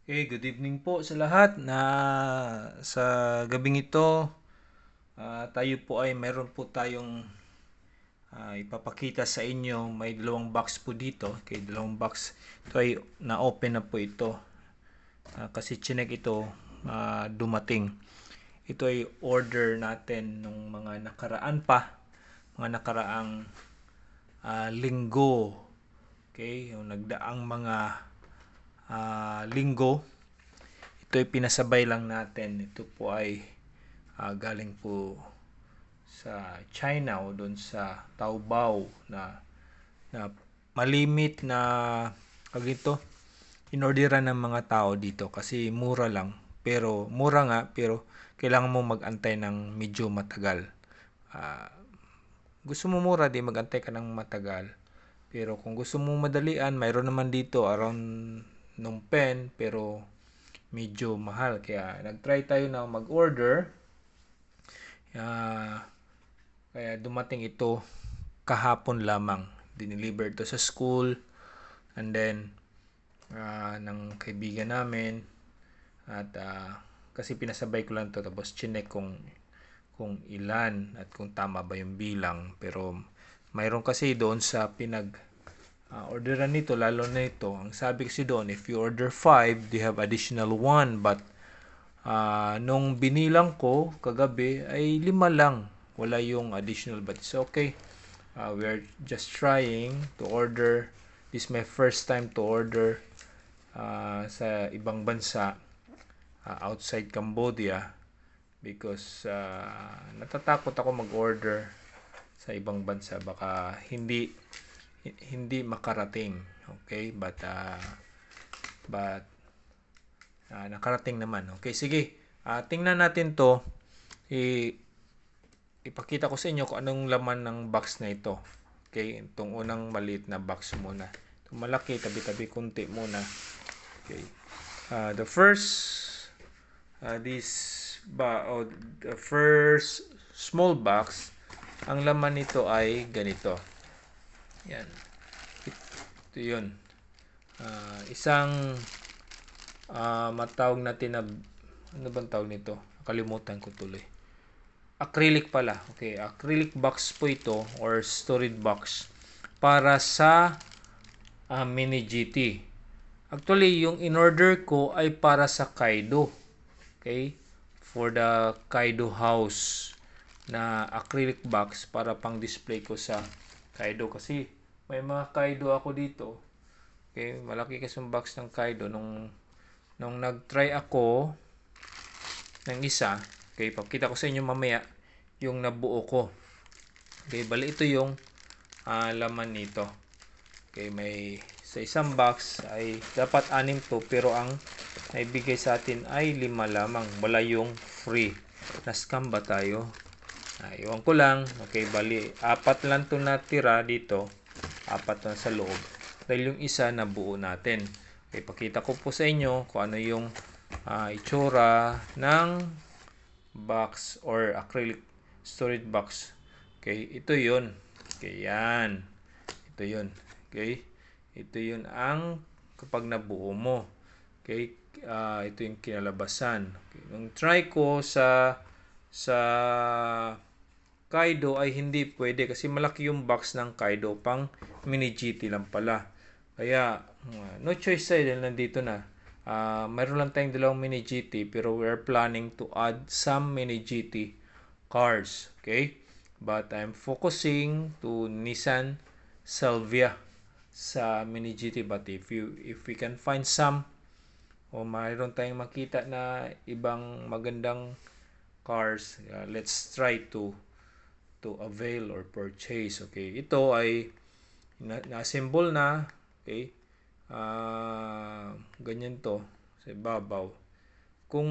Okay, good evening po sa lahat na sa gabing ito, tayo po ay meron po tayong ipapakita sa inyo. May dalawang box po dito. Okay, dalawang box. Ito ay na-open na po ito. Kasi chinek ito dumating. Ito ay order natin nung mga nakaraan pa. Mga nakaraang linggo. Okay, yung nagdaang mga linggo. Ito ay pinasabay lang natin. Ito po ay galing po sa China o doon sa Taobao na malimit na ito inorderan ng mga tao dito kasi mura lang, pero mura nga, pero kailangan mo magantay ng medyo matagal. Ah, Gusto mo mura, di magantay ka ng matagal. Pero kung gusto mo madalian, mayroon naman dito around nung pen, pero medyo mahal. Kaya nag-try tayo na mag-order. Kaya dumating ito kahapon lamang. Dineliver ito sa school. And then, ng kaibigan namin. At kasi pinasabay ko lang to, tapos chinek kung ilan at kung tama ba yung bilang. Pero mayroon kasi doon sa orderan nito, lalo na ito, ang sabi kasi doon, if you order 5, they have additional 1. But nung binilang ko kagabi ay 5 lang. Wala yung additional, but it's okay. We're just trying to order. This is my first time to order sa ibang bansa, outside Cambodia, because natatakot ako mag-order sa ibang bansa, baka hindi makarating. Okay, but nakarating naman. Okay, sige. Tingnan natin to. Ipakita ko sa inyo kung anong laman ng box na ito. Okay, itong unang maliit na box muna. Itong malaki, tabi-tabi kunti muna. Okay. The first small box, ang laman nito ay ganito. Yan. Ito yun. Isang matawag natin na, ano bang tawag nito? Nakalimutan ko tuloy. Acrylic pala. Okay, acrylic box po ito or storage box para sa mini GT. Actually, yung in-order ko ay para sa Kaido. Okay? For the Kaido house na acrylic box para pang display ko sa Kaido kasi may mga Kaido ako dito. Okay, malaki kasi yung box ng Kaido nung nag-try ako ng isa. Okay, pakita ko sa inyo mamaya yung nabuo ko. Okay, bali ito yung laman nito. Okay, may sa isang box ay dapat 6 to, pero ang naibigay sa atin ay 5 lamang. Wala yung free. Na-scam ba tayo? Iwan ko lang. Okay, bali 4 lang to natira dito. 4 lang sa loob. Dahil yung isa nabuo natin. Okay, pakita ko po sa inyo kung ano yung itsura ng box or acrylic storage box. Okay, ito yun. Okay, yan. Ito yun. Okay, ito yun ang kapag nabuo mo. Okay, ito yung kinalabasan. Okay, nung try ko sa Kaido ay hindi pwede kasi malaki yung box ng Kaido, pang mini GT lang pala. Kaya no choice tayo dahil nandito na. Mayroon lang tayong dalawang mini GT, pero we're planning to add some mini GT cars. Okay? But I'm focusing to Nissan Salvia sa mini GT, but if we can find some o mayroon tayong makita na ibang magandang cars, let's try to avail or purchase. Okay, ito ay na-assemble na. Okay, ganyan to sa ibabaw. Kung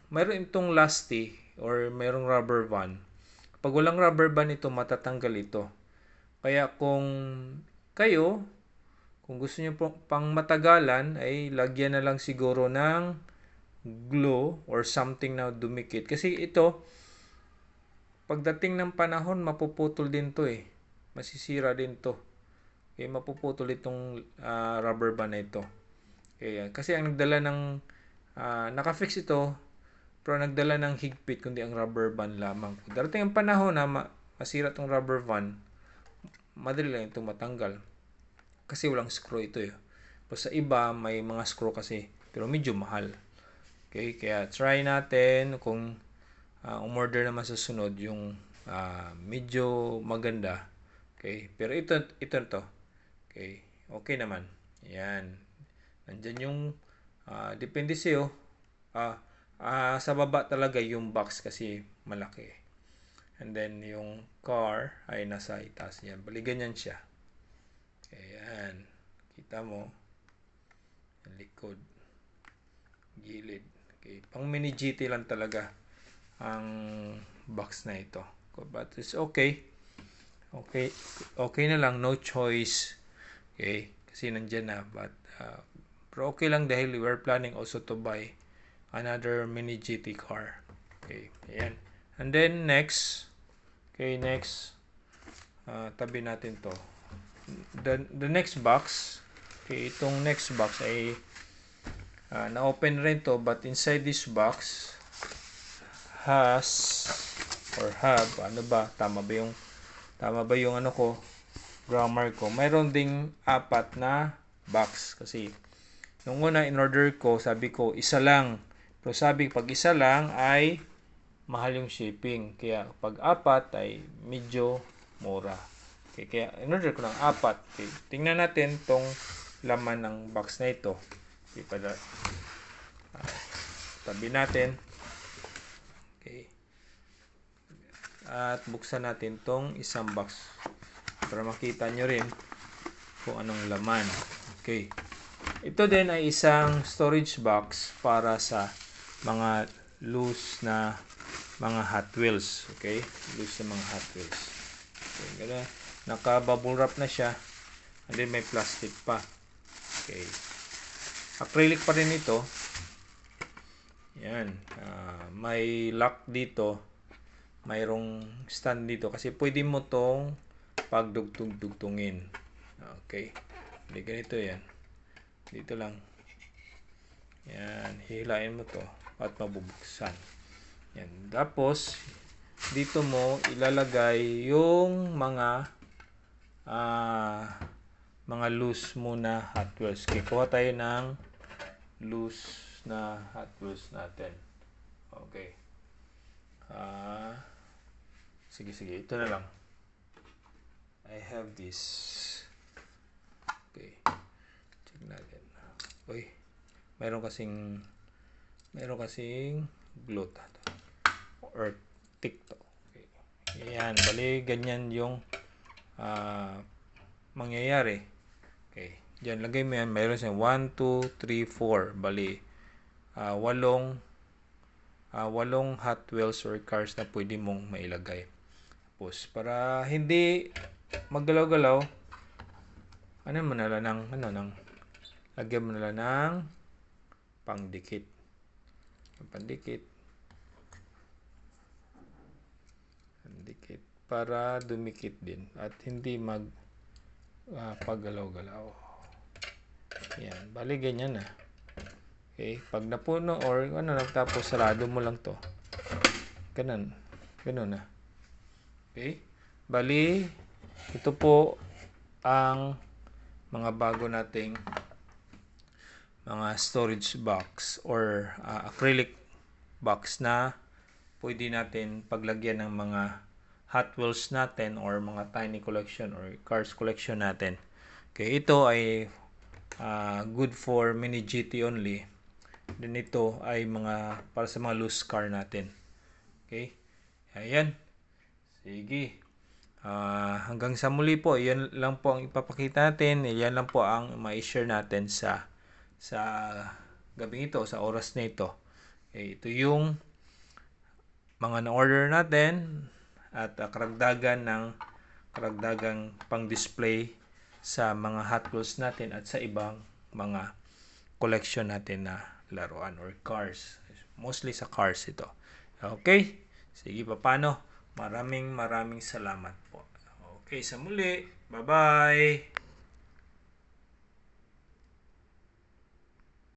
mayroon itong lasty or mayroong rubber band, pag walang rubber band ito, matatanggal ito. Kaya kung gusto niyo pang matagalan, ay lagyan na lang siguro ng glue or something na dumikit. Kasi ito, pagdating ng panahon, mapuputol din to eh. Masisira din to. Okay, mapuputol itong rubber band na ito. Okay, kasi ang nagdala ng Naka-fix ito, pero nagdala ng higpit kundi ang rubber band lamang. Darating ang panahon na masira itong rubber band, madali lang itong matanggal. Kasi walang screw ito eh. Pero sa iba, may mga screw kasi, pero medyo mahal. Okay, kaya try natin kung umorder naman sa sunod yung medyo maganda. Okay, pero ito to. Okay, okay naman. Yan. Nandyan yung depende sa'yo. Sa baba talaga yung box kasi malaki. And then yung car ay nasa itaas niyan. Bali ganyan siya. Ayan. Kita mo. Yung likod. Gilid. Okay. Pang mini GT lang talaga ang box na ito. But it's okay. Okay na lang. No choice. Okay. Kasi nandyan na. But pero okay lang dahil we're planning also to buy another mini GT car. Okay. Ayan. And then next. Okay. Next. Tabi natin to. The next box. Okay. Itong next box ay na-open rin to, but inside this box has or have, ano ba, tama ba yung ano ko, grammar ko, mayroon ding 4 na box. Kasi nung una in order ko, sabi ko isa lang, pero sabi pag isa lang ay mahal yung shipping, kaya pag 4 ay medyo mura. Okay, kaya in order ko ng 4. Okay, tingnan natin tong laman ng box na ito. Okay, tabi natin. Okay. At buksan natin tong isang box para makita nyo rin kung anong laman. Okay. Ito din ay isang storage box para sa mga loose na mga Hot Wheels. Okay. Loose na mga Hot Wheels. Okay. Ganun. Naka-bubble wrap na siya. And then may plastic pa. Okay. Acrylic pa rin ito. Yan. May lock dito. Mayroong stand dito. Kasi pwede mo tong pagdugtong-dugtungin. Okay. Hindi ganito yan. Dito lang. Yan. Hihilain mo to. At mabubuksan. Yan. Tapos, dito mo ilalagay yung mga loose muna Hot Wheels. Okay. Kuha tayo ng loose na Hot Wheels natin. Okay. Sige. Ito na lang. I have this. Okay. Check natin. Uy. Mayroon kasing glue or TikTok. Okay. Ayan. Bali, ganyan yung mangyayari. Okay. Diyan, lagay mo yan. Mayroon siyang 1, 2, 3, 4. Bali, 8 Hot Wheels or cars na pwede mong mailagay. Tapos, para hindi maggalaw-galaw, lagyan mo na lang ng pangdikit. Pandikit para dumikit din at hindi paggalaw-galaw. Yan, bali ganyan na. Okay, pag napuno or tapos sarado mo lang to. Ganun na. Okay, bali ito po ang mga bago nating mga storage box or acrylic box na pwede natin paglagyan ng mga Hot Wheels natin or mga tiny collection or cars collection natin. Okay, ito ay good for mini GT only. Then ito ay para sa mga loose car natin. Okay? Ayan. Sige. Hanggang sa muli po, yan lang po ang ipapakita natin. Yan lang po ang ma-share natin sa gabing ito, sa oras na ito. Okay, ito yung mga na-order natin at karagdagang pang-display sa mga Hot Wheels natin at sa ibang mga collection natin na laruan or cars. Mostly sa cars ito. Okay? Sige, paano? Maraming salamat po. Okay, sa muli. Bye-bye!